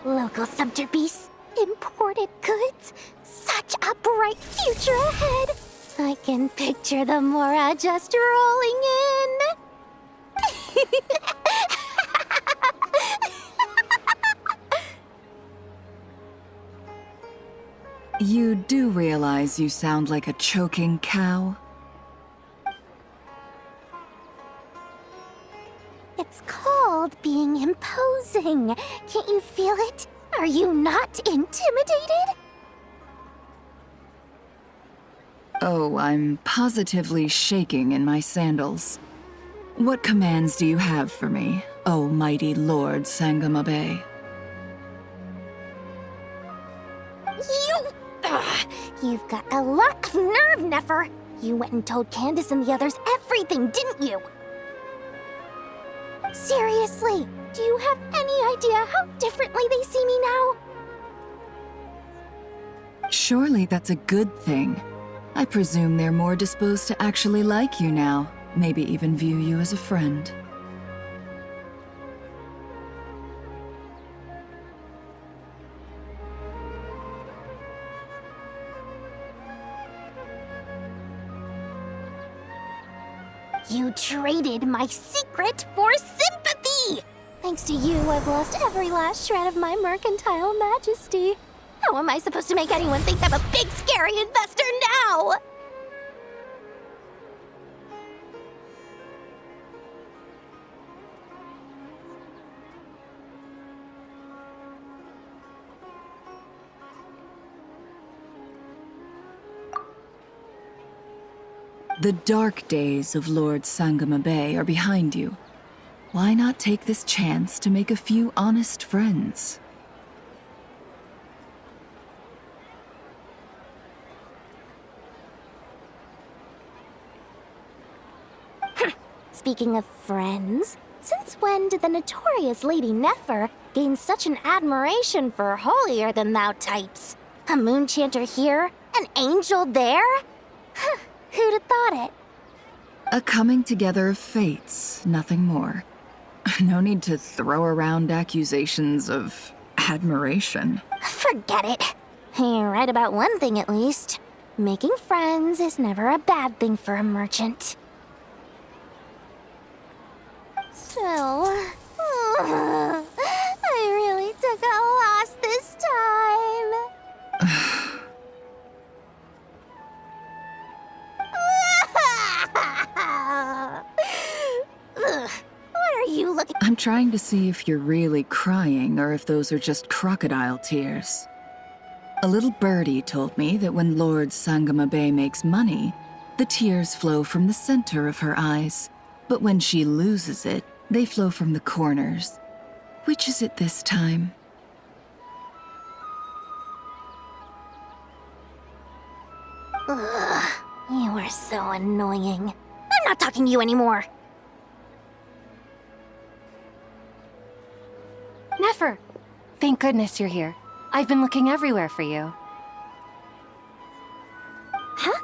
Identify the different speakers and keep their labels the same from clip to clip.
Speaker 1: Local subterbeasts, imported goods, such a bright future ahead. I can picture the Mora just rolling in.
Speaker 2: You do realize you sound like a choking cow?
Speaker 1: It's called being imposing. Can't you feel it? Are you not intimidated?
Speaker 2: Oh, I'm positively shaking in my sandals. What commands do you have for me, oh mighty Lord Sangamabe?
Speaker 1: You've got a lot of nerve, Nefer. You went and told Candace and the others everything, didn't you? Seriously, do you have any idea how differently they see me now?
Speaker 2: Surely that's a good thing. I presume they're more disposed to actually like you now, maybe even view you as a friend.
Speaker 1: You traded my secret for sympathy! Thanks to you, I've lost every last shred of my mercantile majesty. How am I supposed to make anyone think I'm a big, scary investor now?
Speaker 2: The dark days of Lord Sangamabe are behind you. Why not take this chance to make a few honest friends?
Speaker 1: Speaking of friends, since when did the notorious Lady Nefer gain such an admiration for holier-than-thou types? A moon chanter here, an angel there? Who'd have thought it?
Speaker 2: A coming together of fates, nothing more. No need to throw around accusations of admiration.
Speaker 1: Forget it. You're right about one thing at least. Making friends is never a bad thing for a merchant. So, I really took a loss this time. What are you looking?
Speaker 2: I'm trying to see if you're really crying or if those are just crocodile tears. A little birdie told me that when Lord Sangamabe makes money, the tears flow from the center of her eyes. But when she loses it, they flow from the corners. Which is it this time?
Speaker 1: Ugh, you are so annoying. I'm not talking to you anymore.
Speaker 3: Nefer! Thank goodness you're here. I've been looking everywhere for you.
Speaker 1: Huh?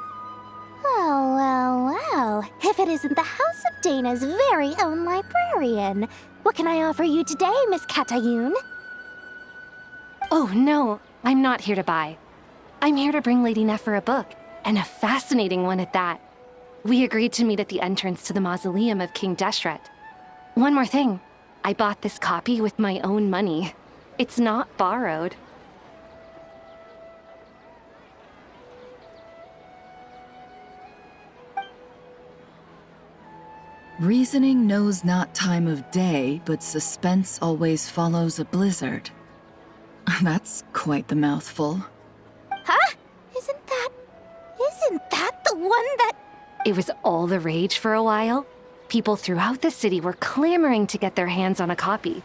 Speaker 1: Well. If it isn't the House of Dana's very own librarian. What can I offer you today, Miss Katayun?
Speaker 3: Oh, no. I'm not here to buy. I'm here to bring Lady Nefer a book, and a fascinating one at that. We agreed to meet at the entrance to the mausoleum of King Deshret. One more thing. I bought this copy with my own money. It's not borrowed.
Speaker 2: Reasoning knows not time of day, but suspense always follows a blizzard. That's quite the mouthful.
Speaker 1: Huh? Isn't that the one that...
Speaker 3: It was all the rage for a while. People throughout the city were clamoring to get their hands on a copy.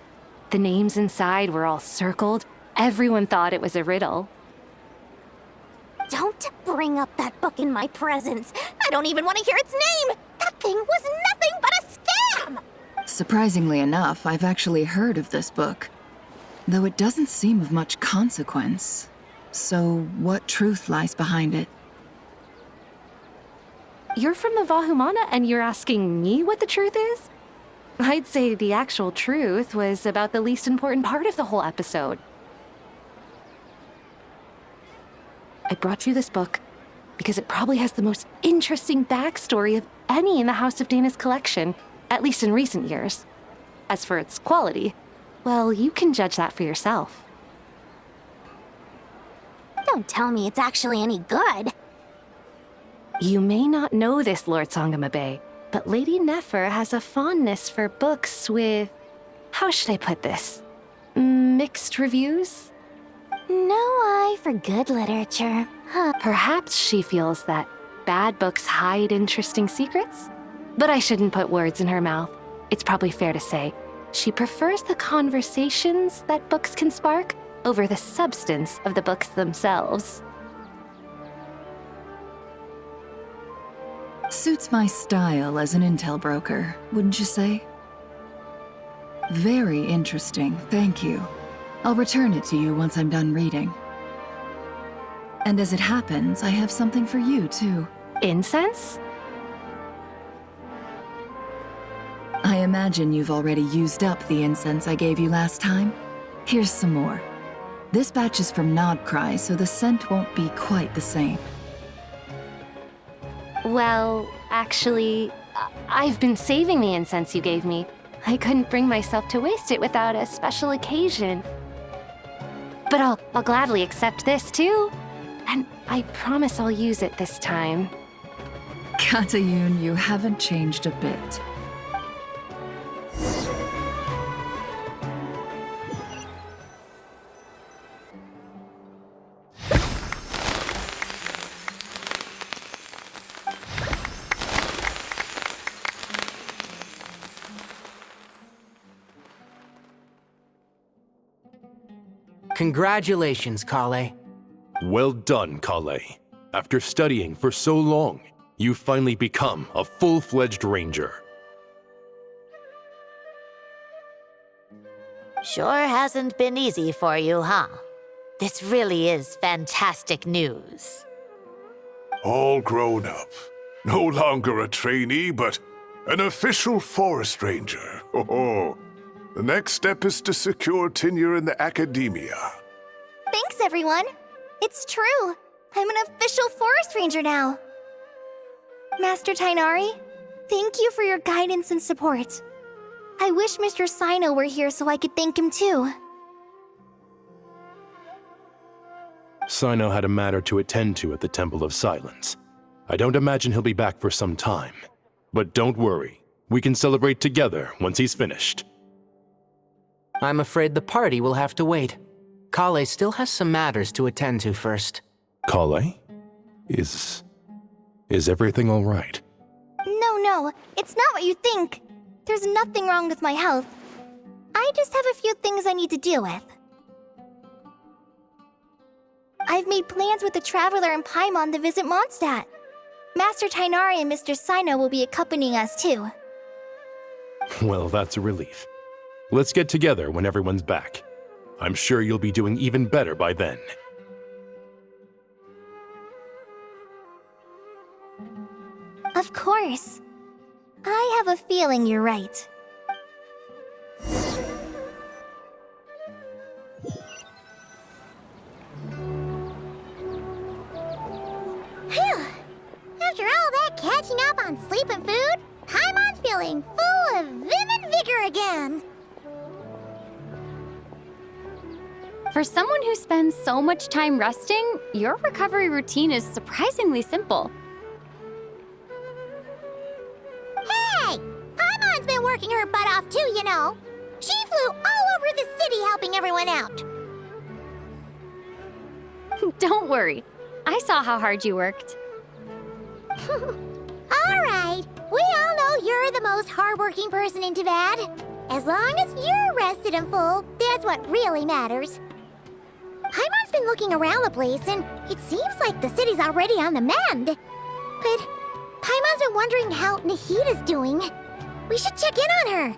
Speaker 3: The names inside were all circled. Everyone thought it was a riddle.
Speaker 1: Don't bring up that book in my presence. I don't even want to hear its name. That thing was nothing but a scam.
Speaker 2: Surprisingly enough, I've actually heard of this book, though it doesn't seem of much consequence. So what truth lies behind it?
Speaker 3: You're from the Vahumana and you're asking me what the truth is? I'd say the actual truth was about the least important part of the whole episode. I brought you this book because it probably has the most interesting backstory of any in the House of Dana's collection, at least in recent years. As for its quality, well, you can judge that for yourself.
Speaker 1: Don't tell me it's actually any good.
Speaker 3: You may not know this, Lord Sangamabe, but Lady Nefer has a fondness for books with... how should I put this? Mixed reviews?
Speaker 1: No eye for good literature. Huh.
Speaker 3: Perhaps she feels that bad books hide interesting secrets? But I shouldn't put words in her mouth. It's probably fair to say she prefers the conversations that books can spark over the substance of the books themselves.
Speaker 2: Suits my style as an intel broker, wouldn't you say? Very interesting, thank you. I'll return it to you once I'm done reading. And as it happens, I have something for you, too.
Speaker 3: Incense?
Speaker 2: I imagine you've already used up the incense I gave you last time. Here's some more. This batch is from Nodcry, so the scent won't be quite the same.
Speaker 3: Well, actually, I've been saving the incense you gave me. I couldn't bring myself to waste it without a special occasion. But I'll gladly accept this, too. And I promise I'll use it this time.
Speaker 2: Katayun, you haven't changed a bit.
Speaker 4: Congratulations, Kale.
Speaker 5: Well done, Kale. After studying for so long, you've finally become a full-fledged ranger.
Speaker 6: Sure hasn't been easy for you, huh? This really is fantastic news.
Speaker 7: All grown up. No longer a trainee, but an official forest ranger. Oh, the next step is to secure tenure in the academia.
Speaker 1: Thanks, everyone. It's true. I'm an official forest ranger now. Master Tainari, thank you for your guidance and support. I wish Mr. Sino were here so I could thank him too.
Speaker 5: Sino had a matter to attend to at the Temple of Silence. I don't imagine he'll be back for some time. But don't worry, we can celebrate together once he's finished.
Speaker 4: I'm afraid the party will have to wait. Kale still has some matters to attend to first.
Speaker 5: Kale? Is everything all right?
Speaker 1: No, it's not what you think. There's nothing wrong with my health. I just have a few things I need to deal with. I've made plans with the Traveler and Paimon to visit Mondstadt. Master Tainari and Mr. Sino will be accompanying us too.
Speaker 5: Well, that's a relief. Let's get together when everyone's back. I'm sure you'll be doing even better by then.
Speaker 1: Of course. I have a feeling you're right. Phew! After all that catching up on sleep and food, Paimon's feeling full of vim and vigor again.
Speaker 8: For someone who spends so much time resting, your recovery routine is surprisingly simple.
Speaker 1: Hey! Paimon's been working her butt off too, you know. She flew all over the city helping everyone out.
Speaker 8: Don't worry. I saw how hard you worked.
Speaker 1: All right. We all know you're the most hardworking person in Tavad. As long as you're rested and full, that's what really matters. Paimon's been looking around the place, and it seems like the city's already on the mend. But Paimon's been wondering how Nahita's doing. We should check in on her.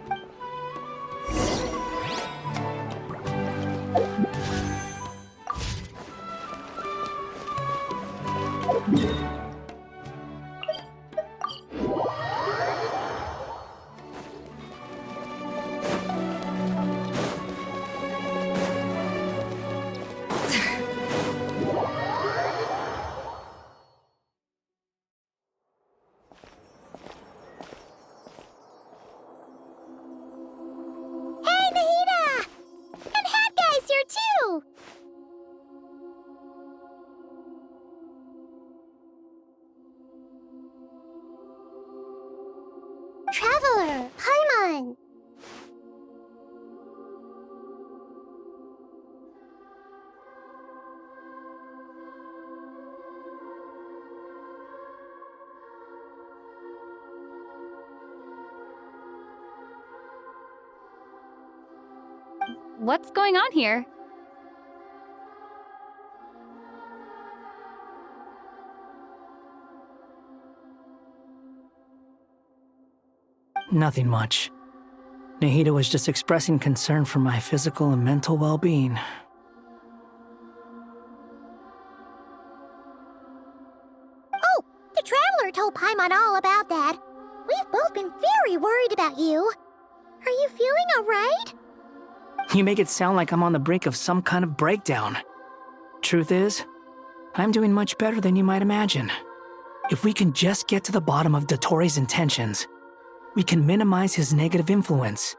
Speaker 8: What's going on here?
Speaker 9: Nothing much. Nahida was just expressing concern for my physical and mental well-being.
Speaker 1: Oh, the Traveler told Paimon all about that. We've both been very worried about you. Are you feeling alright?
Speaker 9: You make it sound like I'm on the brink of some kind of breakdown. Truth is, I'm doing much better than you might imagine. If we can just get to the bottom of Dottoro's intentions, we can minimize his negative influence.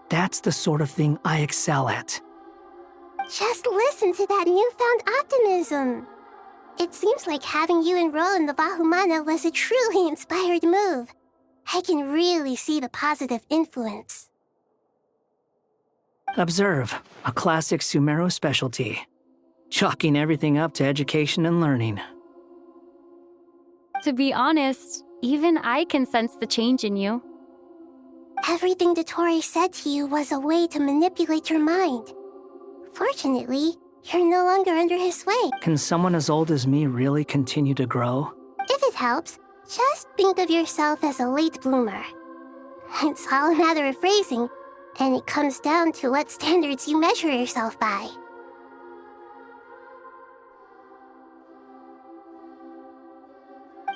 Speaker 9: That's the sort of thing I excel at.
Speaker 1: Just listen to that newfound optimism. It seems like having you enroll in the Vahumana was a truly inspired move. I can really see the positive influence.
Speaker 9: Observe, a classic Sumeru specialty. Chalking everything up to education and learning.
Speaker 8: To be honest, even I can sense the change in you.
Speaker 1: Everything Dottori said to you was a way to manipulate your mind. Fortunately, you're no longer under his sway.
Speaker 9: Can someone as old as me really continue to grow?
Speaker 1: If it helps, just think of yourself as a late bloomer. It's all a matter of phrasing, and it comes down to what standards you measure yourself by.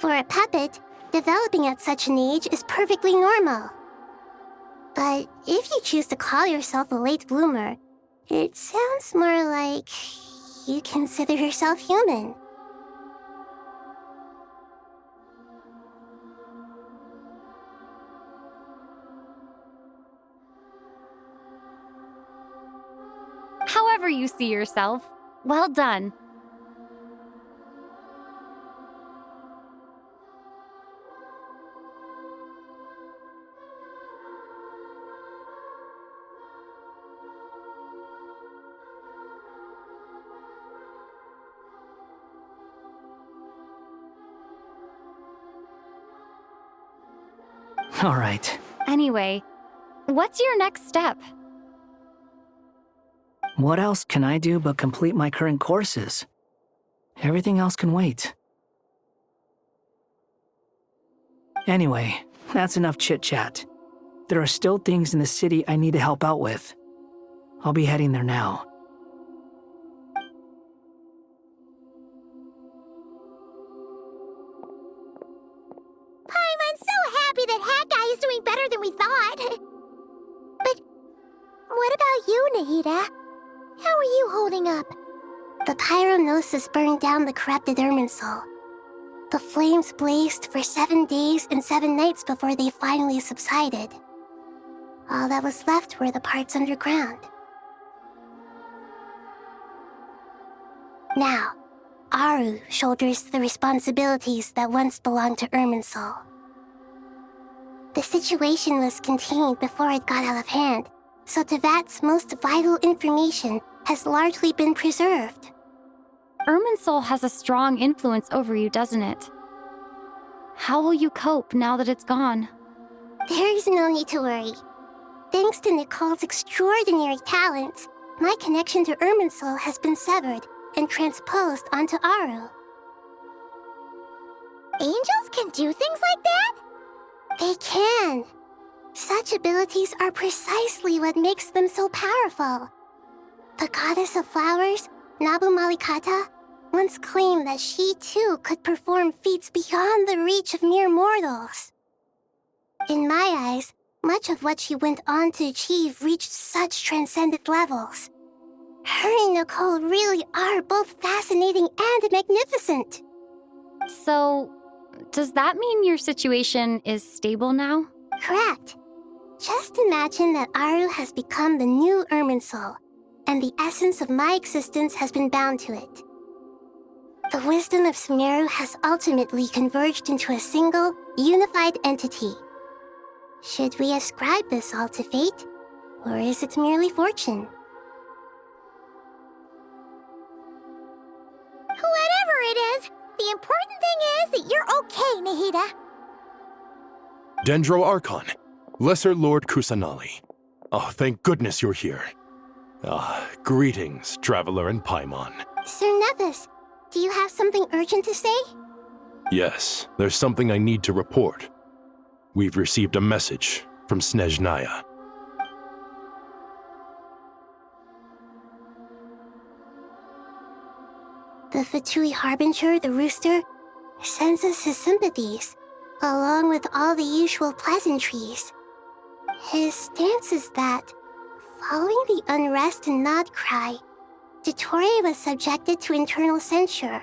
Speaker 1: For a puppet, developing at such an age is perfectly normal. But if you choose to call yourself a late bloomer, it sounds more like you consider yourself human.
Speaker 8: However you see yourself, well done.
Speaker 9: All right.
Speaker 8: Anyway, what's your next step?
Speaker 9: What else can I do but complete my current courses? Everything else can wait. Anyway, that's enough chit-chat. There are still things in the city I need to help out with. I'll be heading there now.
Speaker 1: I'm so happy that Hat Guy is doing better than we thought. But what about you, Nahida? How are you holding up? The pyronosis burned down the corrupted Irminsul. The flames blazed for 7 days and 7 nights before they finally subsided. All that was left were the parts underground. Now, Aru shoulders the responsibilities that once belonged to Irminsul. The situation was contained before it got out of hand, so Tevat's most vital information has largely been preserved.
Speaker 8: Irminsul has a strong influence over you, doesn't it? How will you cope now that it's gone?
Speaker 1: There is no need to worry. Thanks to Nicole's extraordinary talents, my connection to Irminsul has been severed and transposed onto Aru. Angels can do things like that? They can. Such abilities are precisely what makes them so powerful. The goddess of flowers, Nabu Malikata, once claimed that she too could perform feats beyond the reach of mere mortals. In my eyes, much of what she went on to achieve reached such transcendent levels. Her and Nicole really are both fascinating and magnificent.
Speaker 8: So, does that mean your situation is stable now?
Speaker 1: Correct. Just imagine that Aru has become the new Irminsul, and the essence of my existence has been bound to it. The wisdom of Sumeru has ultimately converged into a single, unified entity. Should we ascribe this all to fate, or is it merely fortune? Whatever it is, the important thing is that you're okay, Nahida.
Speaker 5: Dendro Archon, Lesser Lord Kusanali. Oh, thank goodness you're here. Greetings, traveler in Paimon.
Speaker 1: Sir Nevis, do you have something urgent to say?
Speaker 5: Yes, there's something I need to report. We've received a message from Snezhnaya.
Speaker 1: The Fatui Harbinger, the rooster, sends us his sympathies, along with all the usual pleasantries. His stance is that, following the unrest and Nod cry, Dottore was subjected to internal censure.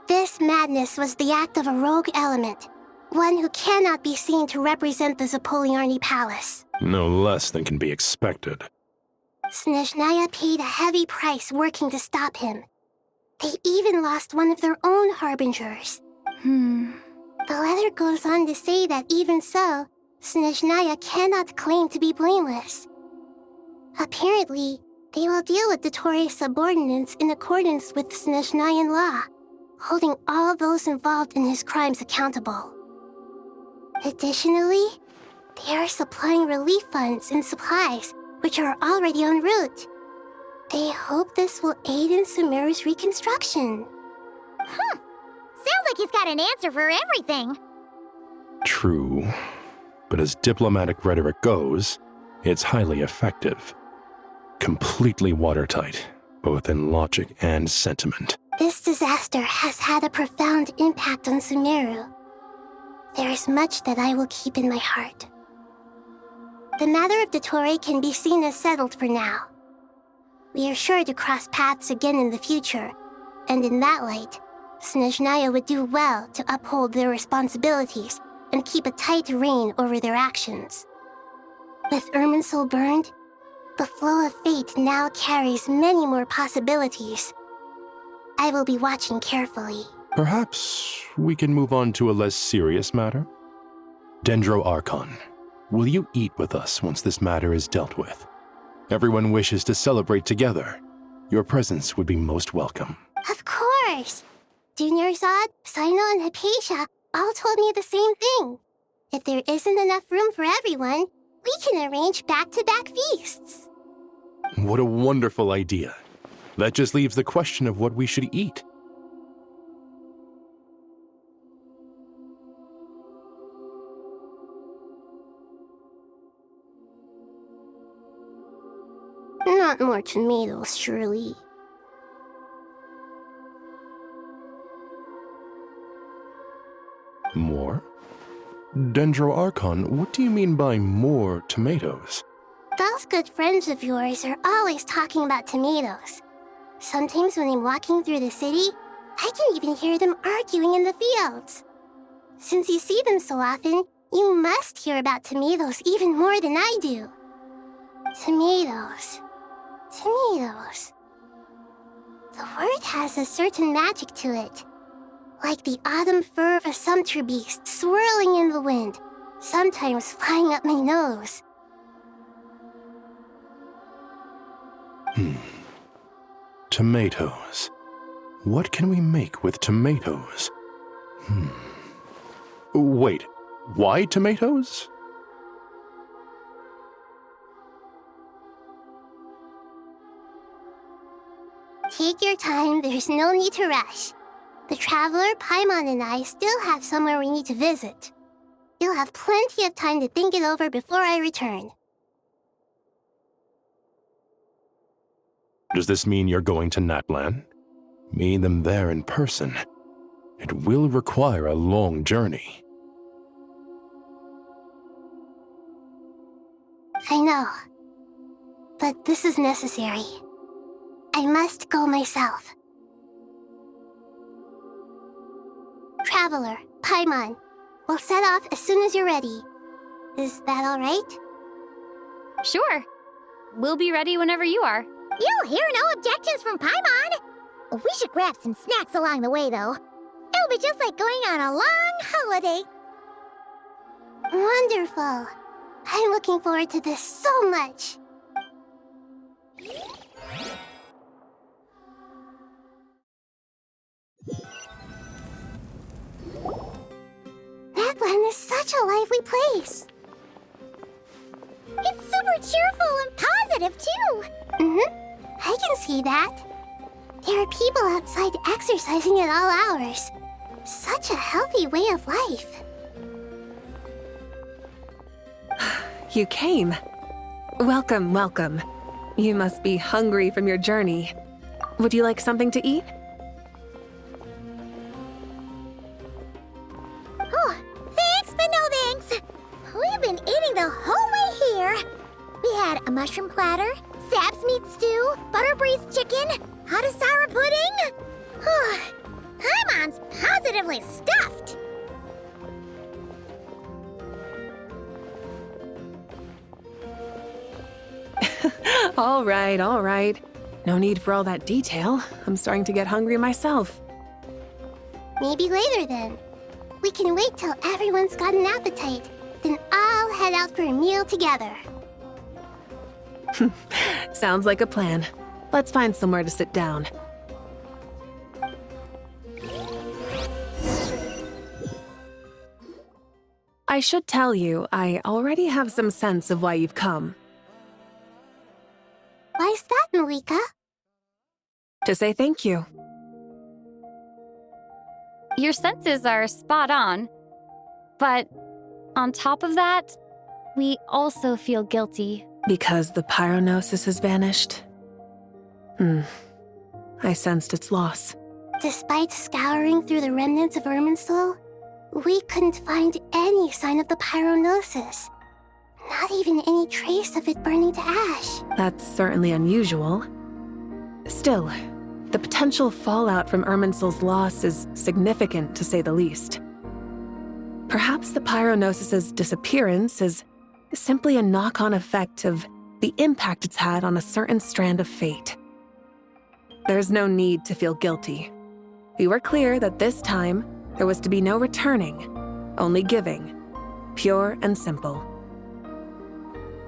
Speaker 1: This madness was the act of a rogue element, one who cannot be seen to represent the Zapoliarni Palace.
Speaker 5: No less than can be expected.
Speaker 1: Snezhnaya paid a heavy price working to stop him. They even lost one of their own harbingers. The letter goes on to say that even so, Snezhnaya cannot claim to be blameless. Apparently, they will deal with Dottore's subordinates in accordance with Snezhnayan law, holding all those involved in his crimes accountable. Additionally, they are supplying relief funds and supplies, which are already en route. They hope this will aid in Sumeru's reconstruction.
Speaker 10: Sounds like he's got an answer for everything.
Speaker 5: True, but as diplomatic rhetoric goes, it's highly effective. Completely watertight, both in logic and sentiment.
Speaker 1: This disaster has had a profound impact on Sumeru. There is much that I will keep in my heart. The matter of Dottore can be seen as settled for now. We are sure to cross paths again in the future, and in that light, Snezhnaya would do well to uphold their responsibilities and keep a tight rein over their actions. With Irminsul burned, the flow of fate now carries many more possibilities. I will be watching carefully.
Speaker 5: Perhaps we can move on to a less serious matter? Dendro Archon, will you eat with us once this matter is dealt with? Everyone wishes to celebrate together. Your presence would be most welcome.
Speaker 1: Of course! Junior Zod, Sino, and Hypatia all told me the same thing. If there isn't enough room for everyone, we can arrange back-to-back feasts.
Speaker 5: What a wonderful idea. That just leaves the question of what we should eat.
Speaker 1: Not more tomatoes, surely.
Speaker 5: More? Dendro Archon, what do you mean by more tomatoes?
Speaker 1: Those good friends of yours are always talking about tomatoes. Sometimes when I'm walking through the city, I can even hear them arguing in the fields. Since you see them so often, you must hear about tomatoes even more than I do. Tomatoes. Tomatoes. The word has a certain magic to it. Like the autumn fur of a sumpter beast swirling in the wind, sometimes flying up my nose.
Speaker 5: Tomatoes. What can we make with tomatoes? Wait, why tomatoes?
Speaker 1: Take your time, there's no need to rush. The traveler, Paimon, and I still have somewhere we need to visit. You'll have plenty of time to think it over before I return.
Speaker 5: Does this mean you're going to Natlan? Meet them there in person. It will require a long journey.
Speaker 1: I know. But this is necessary. I must go myself. Traveler, Paimon, we'll set off as soon as you're ready. Is that all right?
Speaker 8: Sure. We'll be ready whenever you are.
Speaker 10: You'll hear no objections from Paimon. We should grab some snacks along the way, though. It'll be just like going on a long holiday.
Speaker 1: Wonderful. I'm looking forward to this so much. Natlan is such a lively place.
Speaker 10: It's super cheerful and positive, too. I can see that. There are people outside exercising at all hours. Such a healthy way of life.
Speaker 11: You came. Welcome, welcome. You must be hungry from your journey. Would you like something to eat?
Speaker 10: Oh, thanks, but no thanks. We've been eating the whole way here. We had a mushroom platter, Sap's meat stew, butter braised chicken, hot asara pudding. Paimon's positively stuffed.
Speaker 11: All right, all right. No need for all that detail. I'm starting to get hungry myself.
Speaker 10: Maybe later then. We can wait till everyone's got an appetite. Then I'll head out for a meal together.
Speaker 11: Sounds like a plan. Let's find somewhere to sit down. I should tell you, I already have some sense of why you've come.
Speaker 10: Why's that, Malika?
Speaker 11: To say thank you.
Speaker 8: Your senses are spot on. But on top of that, we also feel guilty.
Speaker 11: Because the pyronosis has vanished? I sensed its loss.
Speaker 10: Despite scouring through the remnants of Irminsul, we couldn't find any sign of the pyronosis. Not even any trace of it burning to ash.
Speaker 11: That's certainly unusual. Still, the potential fallout from Irminsul's loss is significant, to say the least. Perhaps the pyronosis's disappearance is simply a knock-on effect of the impact it's had on a certain strand of fate. There's no need to feel guilty. We were clear that this time, there was to be no returning, only giving. Pure and simple.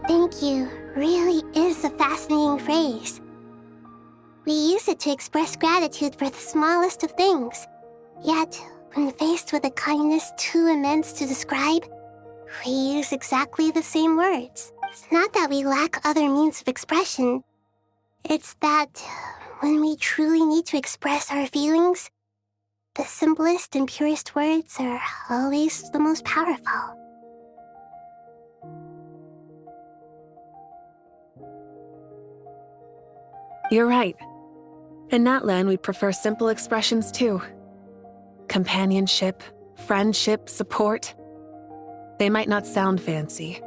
Speaker 10: Thank you really is a fascinating phrase. We use it to express gratitude for the smallest of things. Yet, when faced with a kindness too immense to describe, we use exactly the same words. It's not that we lack other means of expression. It's that when we truly need to express our feelings, the simplest and purest words are always the most powerful.
Speaker 11: You're right. In Natlan, we prefer simple expressions too. Companionship, friendship, support. They might not sound fancy,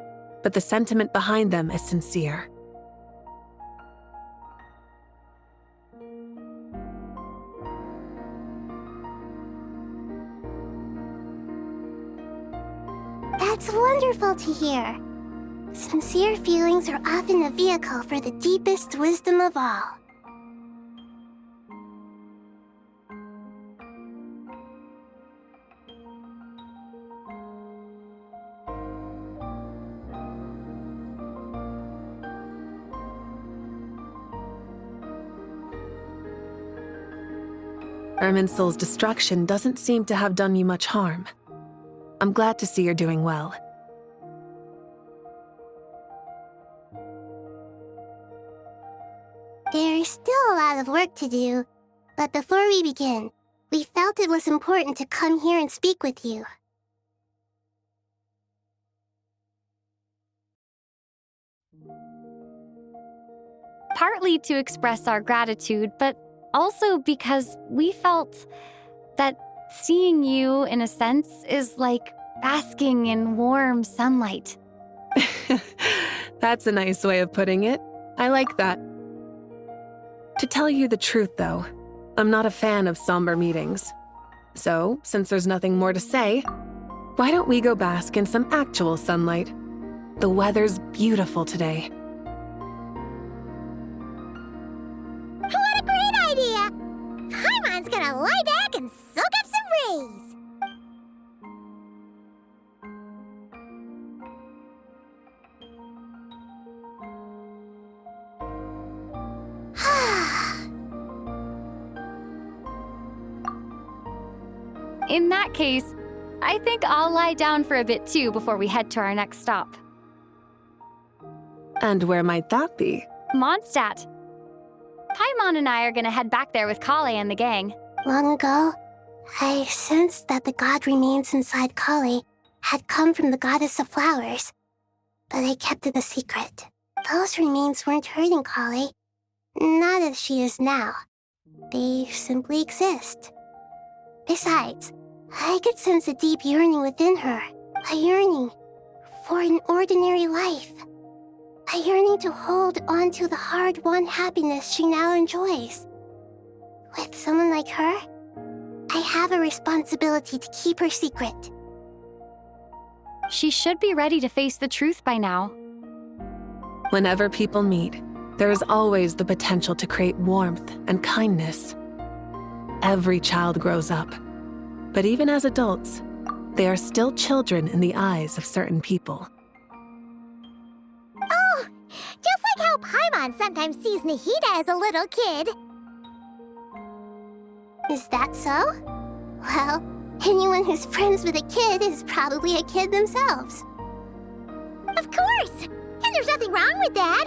Speaker 11: but the sentiment behind them is sincere.
Speaker 10: That's wonderful to hear. Sincere feelings are often a vehicle for the deepest wisdom of all.
Speaker 11: Irminsul's destruction doesn't seem to have done you much harm. I'm glad to see you're doing well.
Speaker 10: There's still a lot of work to do, but before we begin, we felt it was important to come here and speak with you.
Speaker 8: Partly to express our gratitude, but also because we felt that seeing you, in a sense, is like basking in warm sunlight.
Speaker 11: That's a nice way of putting it. I like that. To tell you the truth, though, I'm not a fan of somber meetings. So, since there's nothing more to say, why don't we go bask in some actual sunlight? The weather's beautiful today.
Speaker 10: What a great idea! Paimon's gonna lie back and soak up some rays.
Speaker 8: In that case, I think I'll lie down for a bit too before we head to our next stop.
Speaker 11: And where might that be?
Speaker 8: Mondstadt. Paimon and I are gonna head back there with Kale and the gang.
Speaker 10: Long ago, I sensed that the god remains inside Kali had come from the goddess of flowers, but I kept it a secret. Those remains weren't hurting Kali, not as she is now. They simply exist. Besides, I could sense a deep yearning within her, a yearning for an ordinary life, a yearning to hold on to the hard-won happiness she now enjoys. With someone like her, I have a responsibility to keep her secret.
Speaker 8: She should be ready to face the truth by now.
Speaker 11: Whenever people meet, there is always the potential to create warmth and kindness. Every child grows up, but even as adults, they are still children in the eyes of certain people.
Speaker 1: Oh, just like how Paimon sometimes sees Nahida as a little kid.
Speaker 10: Is that so? Well, anyone who's friends with a kid is probably a kid themselves.
Speaker 1: Of course! And there's nothing wrong with that.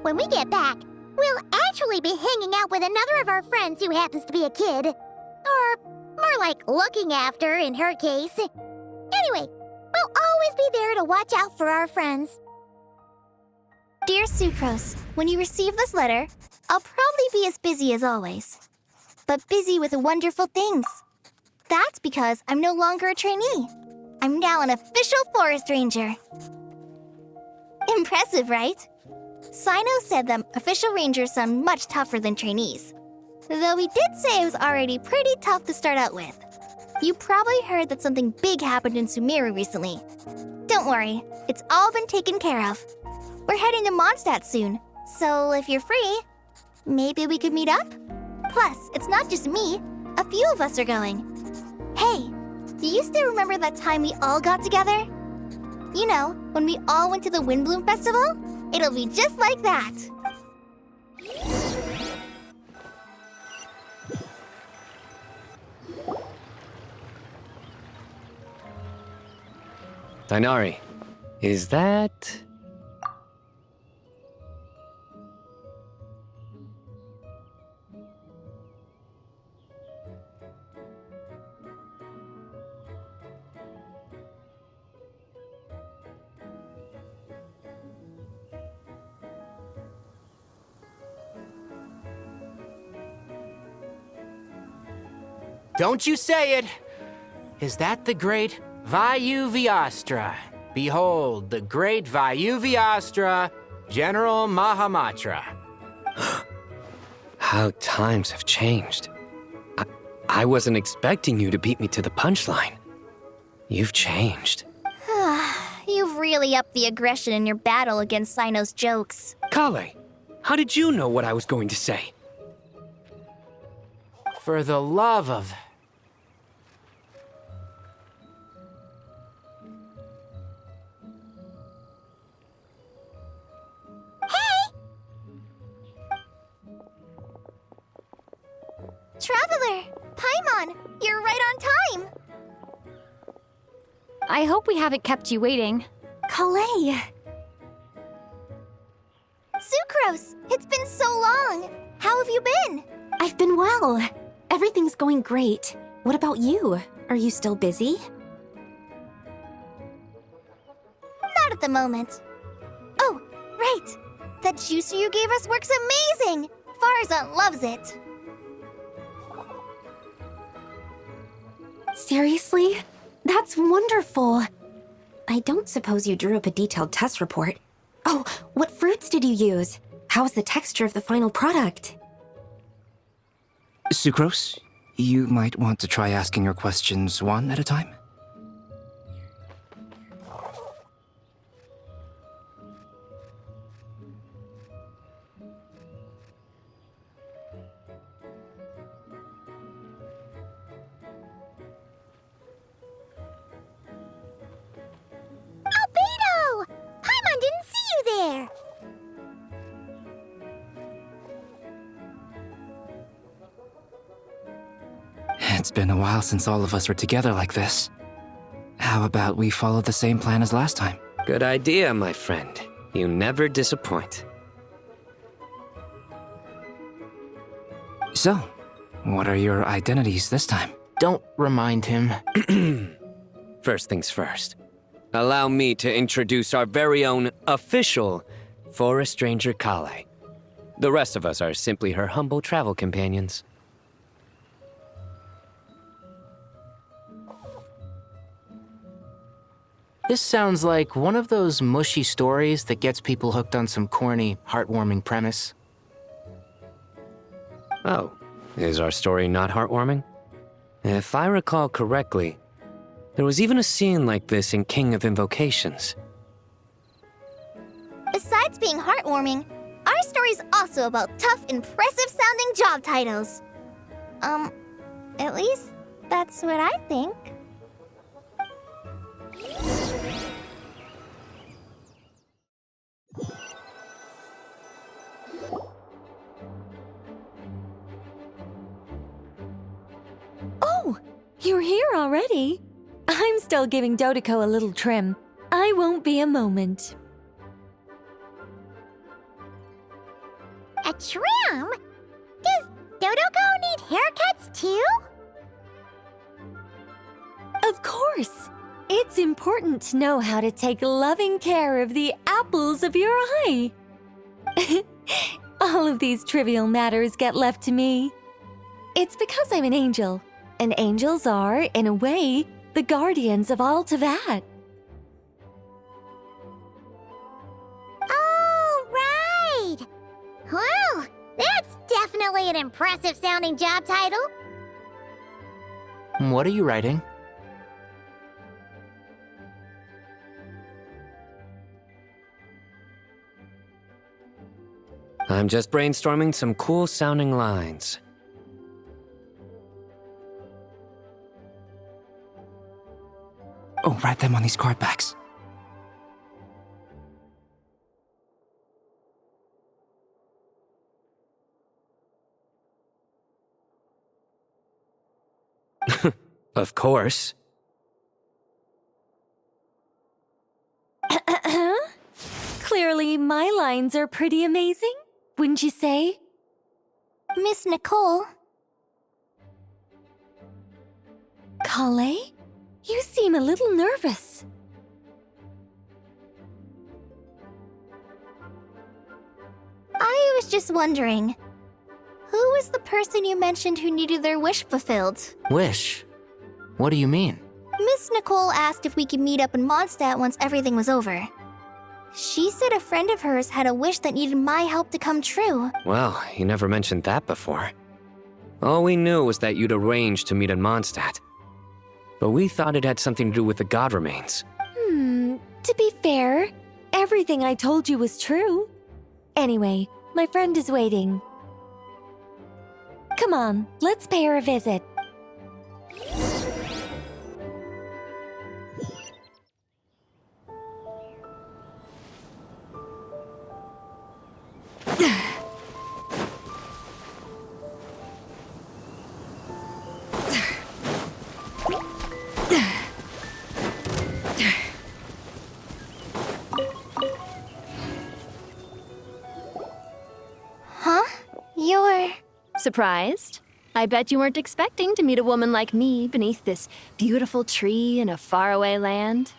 Speaker 1: When we get back, we'll actually be hanging out with another of our friends who happens to be a kid. Or more like looking after, in her case. Anyway, we'll always be there to watch out for our friends.
Speaker 12: Dear Sucrose, when you receive this letter, I'll probably be as busy as always. But busy with wonderful things. That's because I'm no longer a trainee. I'm now an official forest ranger. Impressive, right? Sino said that official rangers sound much tougher than trainees. Though he did say it was already pretty tough to start out with. You probably heard that something big happened in Sumeru recently. Don't worry, it's all been taken care of. We're heading to Mondstadt soon, so if you're free, maybe we could meet up? Plus, it's not just me. A few of us are going. Hey, do you still remember that time we all got together? You know, when we all went to the Windbloom Festival? It'll be just like that.
Speaker 13: Dainari, is that...
Speaker 4: Don't you say it! Is that the great Vayu-Vyastra? Behold, the great Vayu-Vyastra, General Mahamatra.
Speaker 13: How times have changed. I wasn't expecting you to beat me to the punchline. You've changed.
Speaker 12: You've really upped the aggression in your battle against Sino's jokes.
Speaker 13: Kale, how did you know what I was going to say?
Speaker 4: For the love of...
Speaker 12: Traveler! Paimon! You're right on time!
Speaker 8: I hope we haven't kept you waiting.
Speaker 12: Kale! Sucrose! It's been so long! How have you been?
Speaker 14: I've been well. Everything's going great. What about you? Are you still busy?
Speaker 12: Not at the moment. Oh, right! That juicer you gave us works amazing! Farzan loves it.
Speaker 14: Seriously? That's wonderful. I don't suppose you drew up a detailed test report. Oh, what fruits did you use? How's the texture of the final product?
Speaker 15: Sucrose, you might want to try asking your questions one at a time.
Speaker 1: Albedo! Paimon didn't see you there!
Speaker 15: It's been a while since all of us were together like this. How about we follow the same plan as last time?
Speaker 13: Good idea, my friend. You never disappoint.
Speaker 15: So, what are your identities this time?
Speaker 4: Don't remind him.
Speaker 13: First things first. Allow me to introduce our very own official Forest Ranger Kale. The rest of us are simply her humble travel companions.
Speaker 4: This sounds like one of those mushy stories that gets people hooked on some corny, heartwarming premise.
Speaker 13: Oh, is our story not heartwarming? If I recall correctly, there was even a scene like this in King of Invocations.
Speaker 12: Besides being heartwarming, our story's also about tough, impressive-sounding job titles. At least that's what I think.
Speaker 16: Oh, you're here already? I'm still giving Dodeko a little trim. I won't be a moment.
Speaker 10: A trim? Does Dodoko need haircuts too?
Speaker 16: Of course! It's important to know how to take loving care of the apples of your eye. All of these trivial matters get left to me. It's because I'm an angel, and angels are, in a way, the guardians of all Teyvat.
Speaker 10: Oh, right! Well, that's definitely an impressive-sounding job title.
Speaker 4: What are you writing?
Speaker 13: I'm just brainstorming some cool-sounding lines.
Speaker 15: Oh, write them on these card backs.
Speaker 13: Of course.
Speaker 16: Clearly, my lines are pretty amazing, wouldn't you say?
Speaker 12: Miss Nicole.
Speaker 16: Kale? You seem a little nervous.
Speaker 12: I was just wondering, who was the person you mentioned who needed their wish fulfilled?
Speaker 4: Wish? What do you mean?
Speaker 12: Miss Nicole asked if we could meet up in Mondstadt once everything was over. She said a friend of hers had a wish that needed my help to come true.
Speaker 13: Well, you never mentioned that before. All we knew was that you'd arranged to meet in Mondstadt. But we thought it had something to do with the god remains.
Speaker 16: To be fair, everything I told you was true. Anyway, my friend is waiting. Come on, let's pay her a visit.
Speaker 12: Huh? You're...
Speaker 3: Surprised? I bet you weren't expecting to meet a woman like me beneath this beautiful tree in a faraway land.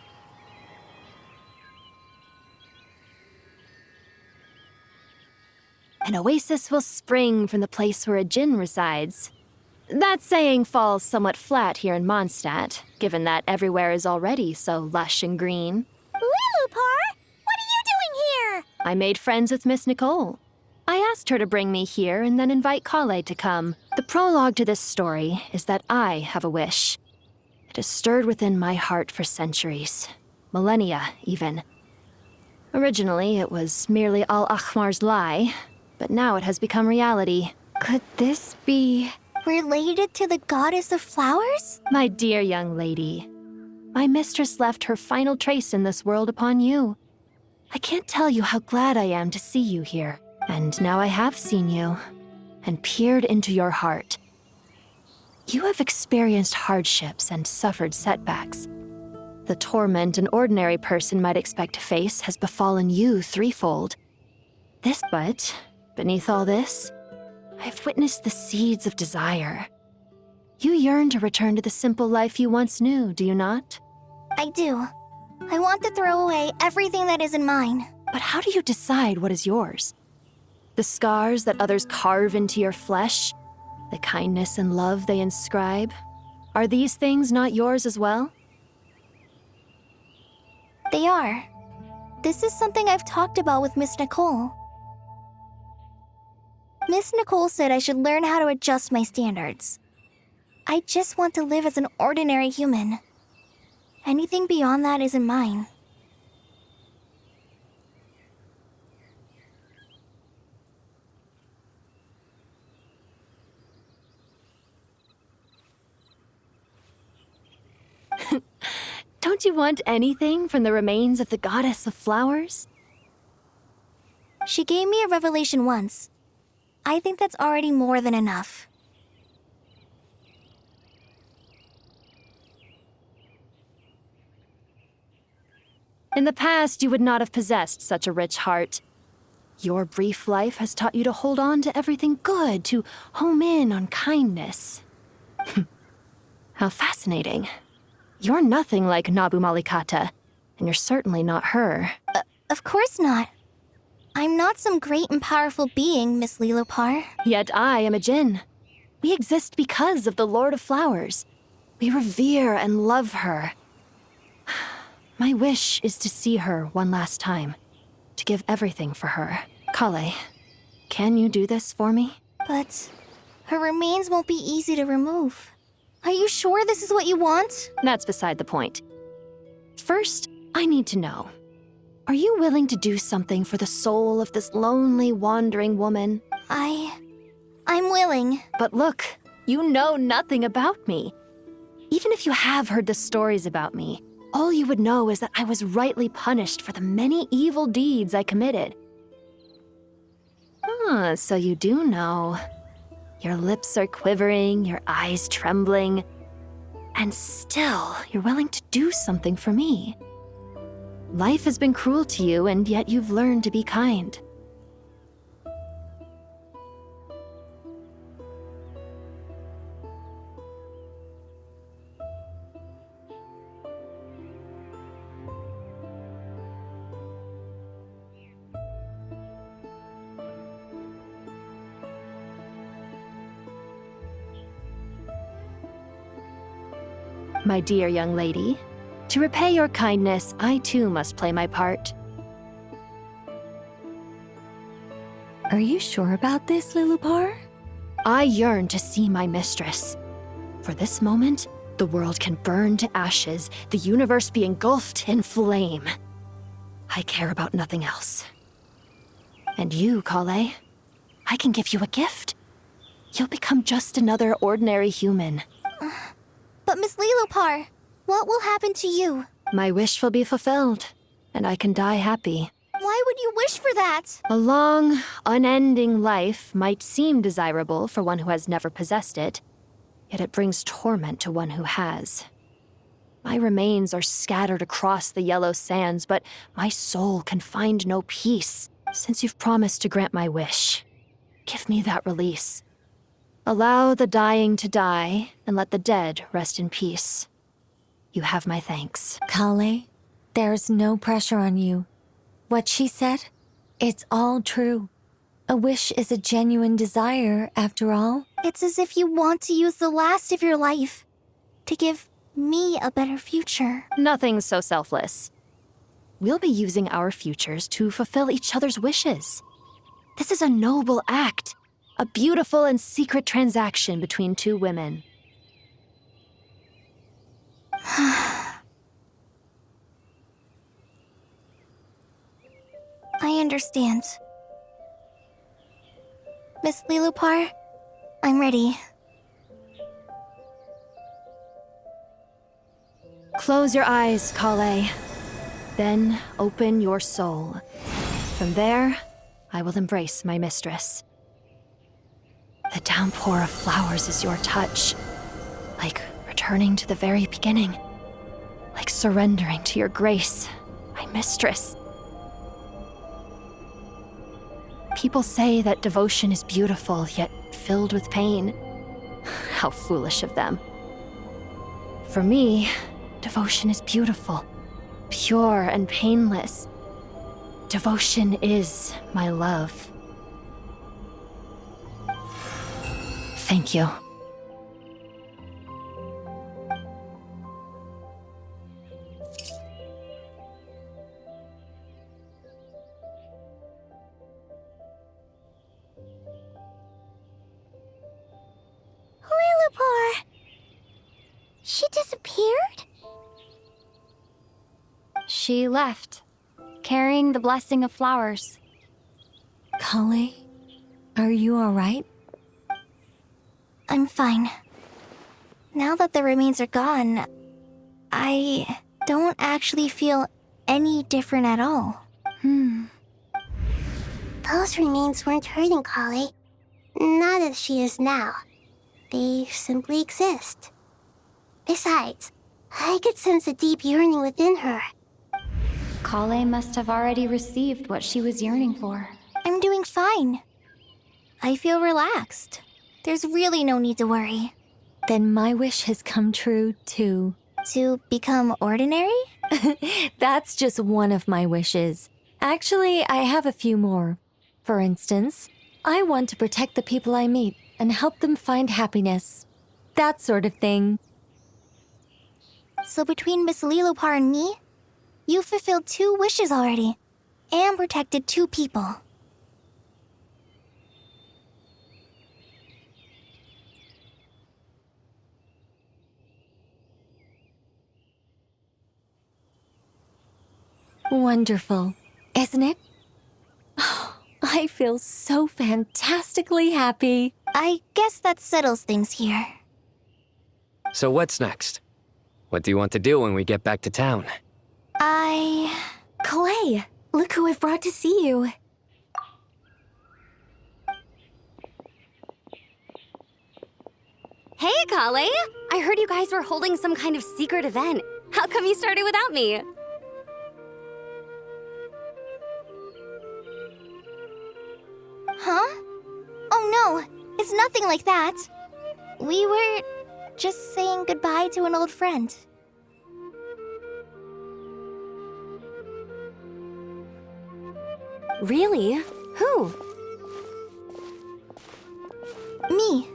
Speaker 3: An oasis will spring from the place where a djinn resides. That saying falls somewhat flat here in Mondstadt, given that everywhere is already so lush and green.
Speaker 10: Lilupar, what are you doing here?
Speaker 3: I made friends with Miss Nicole. I asked her to bring me here and then invite Kale to come. The prologue to this story is that I have a wish. It has stirred within my heart for centuries. Millennia, even. Originally, it was merely Al-Ahmar's lie, but now it has become reality.
Speaker 12: Could this be related to the goddess of flowers?
Speaker 3: My dear young lady, my mistress left her final trace in this world upon you. I can't tell you how glad I am to see you here. And now I have seen you, and peered into your heart. You have experienced hardships and suffered setbacks. The torment an ordinary person might expect to face has befallen you threefold. But beneath all this, I've witnessed the seeds of desire. You yearn to return to the simple life you once knew, do you not?
Speaker 12: I do. I want to throw away everything that isn't mine.
Speaker 3: But how do you decide what is yours? The scars that others carve into your flesh? The kindness and love they inscribe? Are these things not yours as well?
Speaker 12: They are. This is something I've talked about with Miss Nicole. Miss Nicole said I should learn how to adjust my standards. I just want to live as an ordinary human. Anything beyond that isn't mine.
Speaker 3: Don't you want anything from the remains of the goddess of flowers?
Speaker 12: She gave me a revelation once. I think that's already more than enough.
Speaker 3: In the past, you would not have possessed such a rich heart. Your brief life has taught you to hold on to everything good, to home in on kindness. How fascinating. You're nothing like Nabu Malikata, and you're certainly not her.
Speaker 12: Of course not. I'm not some great and powerful being, Miss Lilopar.
Speaker 3: Yet I am a Jinn. We exist because of the Lord of Flowers. We revere and love her. My wish is to see her one last time, to give everything for her. Kale, can you do this for me?
Speaker 12: But her remains won't be easy to remove. Are you sure this is what you want?
Speaker 3: That's beside the point. First, I need to know. Are you willing to do something for the soul of this lonely, wandering woman?
Speaker 12: I'm willing.
Speaker 3: But look, you know nothing about me. Even if you have heard the stories about me, all you would know is that I was rightly punished for the many evil deeds I committed. Ah, so you do know. Your lips are quivering, your eyes trembling, and still you're willing to do something for me. Life has been cruel to you, and yet you've learned to be kind. My dear young lady, to repay your kindness, I too must play my part.
Speaker 16: Are you sure about this, Lilopar?
Speaker 3: I yearn to see my mistress. For this moment, the world can burn to ashes, the universe be engulfed in flame. I care about nothing else. And you, Kale, I can give you a gift. You'll become just another ordinary human.
Speaker 12: But Miss Lilopar, what will happen to you?
Speaker 3: My wish will be fulfilled, and I can die happy.
Speaker 12: Why would you wish for that?
Speaker 3: A long, unending life might seem desirable for one who has never possessed it, yet it brings torment to one who has. My remains are scattered across the yellow sands, but my soul can find no peace. Since you've promised to grant my wish, give me that release. Allow the dying to die, and let the dead rest in peace. You have my thanks.
Speaker 16: Kale, there's no pressure on you. What she said, it's all true. A wish is a genuine desire, after all.
Speaker 12: It's as if you want to use the last of your life to give me a better future.
Speaker 3: Nothing so selfless. We'll be using our futures to fulfill each other's wishes. This is a noble act. A beautiful and secret transaction between two women.
Speaker 12: I understand. Miss Lilopar, I'm ready.
Speaker 3: Close your eyes, Kale. Then open your soul. From there, I will embrace my mistress. The downpour of flowers is your touch, like returning to the very beginning, like surrendering to your grace, my mistress. People say that devotion is beautiful, yet filled with pain. How foolish of them. For me, devotion is beautiful, pure and painless. Devotion is my love. Thank you.
Speaker 10: Lillipore! She disappeared?
Speaker 8: She left, carrying the blessing of flowers.
Speaker 16: Kale, are you alright?
Speaker 12: I'm fine. Now that the remains are gone, I don't actually feel any different at all.
Speaker 10: Those remains weren't hurting Kale. Not as she is now. They simply exist. Besides, I could sense a deep yearning within her.
Speaker 8: Kale must have already received what she was yearning for.
Speaker 12: I'm doing fine. I feel relaxed. There's really no need to worry.
Speaker 16: Then my wish has come true, too.
Speaker 12: To become ordinary?
Speaker 16: That's just one of my wishes. Actually, I have a few more. For instance, I want to protect the people I meet and help them find happiness. That sort of thing.
Speaker 12: So between Miss Lillipore and me, you fulfilled 2 wishes already, and protected 2 people.
Speaker 16: Wonderful, isn't it? Oh, I feel so fantastically happy.
Speaker 12: I guess that settles things here.
Speaker 13: So what's next? What do you want to do when we get back to town?
Speaker 14: Clay, look who I've brought to see you.
Speaker 17: Hey, Kale! I heard you guys were holding some kind of secret event. How come you started without me?
Speaker 12: Huh? Oh no, it's nothing like that. We were just saying goodbye to an old friend.
Speaker 17: Really? Who?
Speaker 12: Me.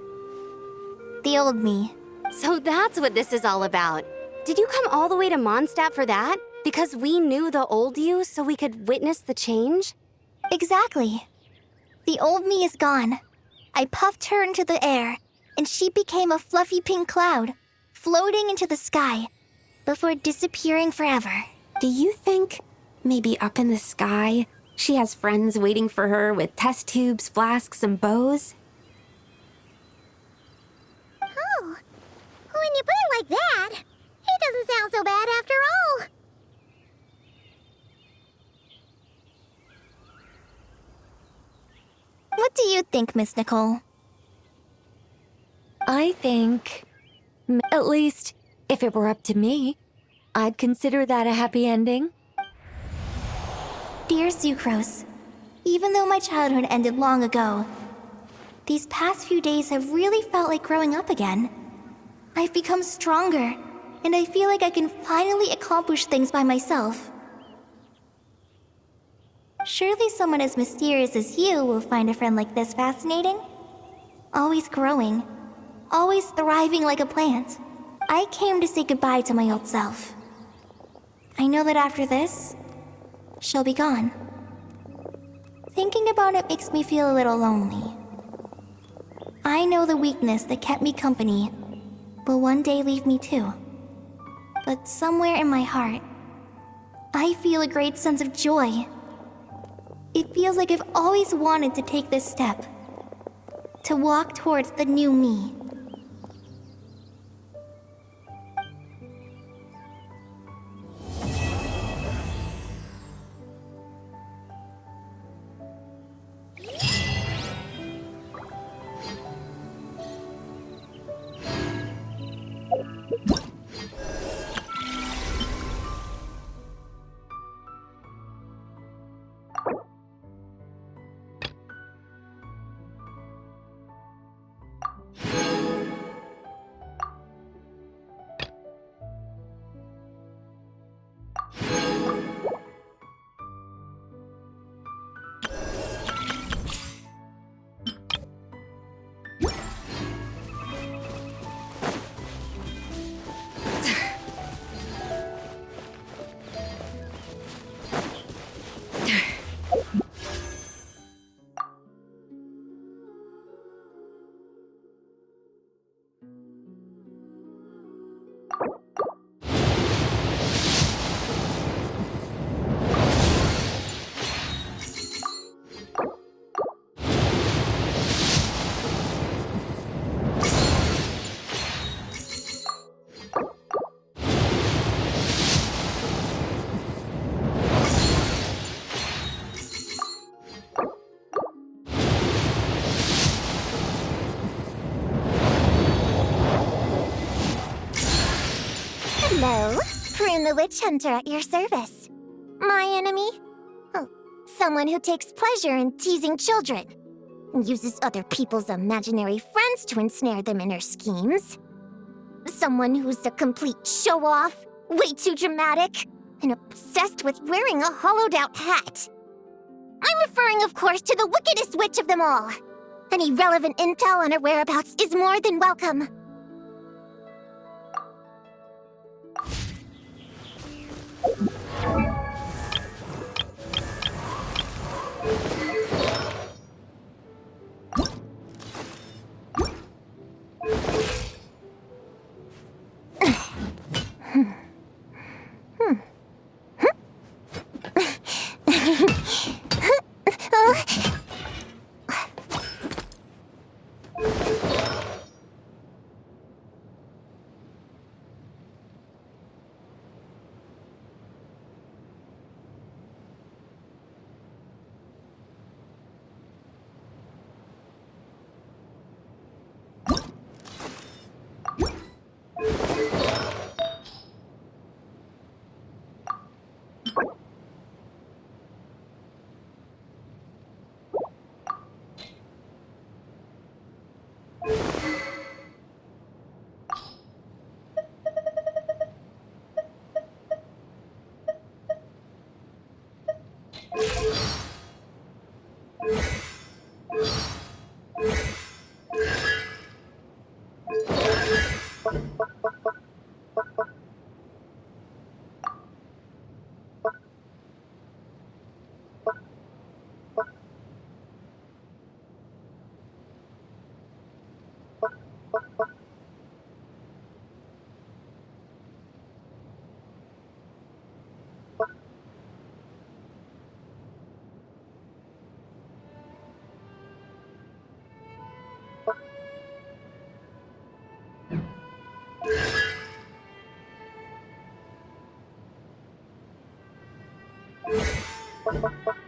Speaker 12: The old me.
Speaker 17: So that's what this is all about. Did you come all the way to Mondstadt for that? Because we knew the old you so we could witness the change?
Speaker 12: Exactly. The old me is gone. I puffed her into the air, and she became a fluffy pink cloud, floating into the sky, before disappearing forever.
Speaker 14: Do you think maybe up in the sky, she has friends waiting for her with test tubes, flasks, and bows?
Speaker 10: Oh, when you put it like that, it doesn't sound so bad after all.
Speaker 12: What do you think, Miss Nicole?
Speaker 16: I think, at least, if it were up to me, I'd consider that a happy ending.
Speaker 12: Dear Sucrose, even though my childhood ended long ago, these past few days have really felt like growing up again. I've become stronger, and I feel like I can finally accomplish things by myself. Surely someone as mysterious as you will find a friend like this fascinating? Always growing, always thriving like a plant. I came to say goodbye to my old self. I know that after this, she'll be gone. Thinking about it makes me feel a little lonely. I know the weakness that kept me company will one day leave me too. But somewhere in my heart, I feel a great sense of joy. It feels like I've always wanted to take this step, to walk towards the new me.
Speaker 10: Hello, Prune the Witch Hunter at your service. My enemy? Oh, someone who takes pleasure in teasing children and uses other people's imaginary friends to ensnare them in her schemes. Someone who's a complete show-off, way too dramatic, and obsessed with wearing a hollowed-out hat. I'm referring, of course, to the wickedest witch of them all. Any relevant intel on her whereabouts is more than welcome.
Speaker 18: you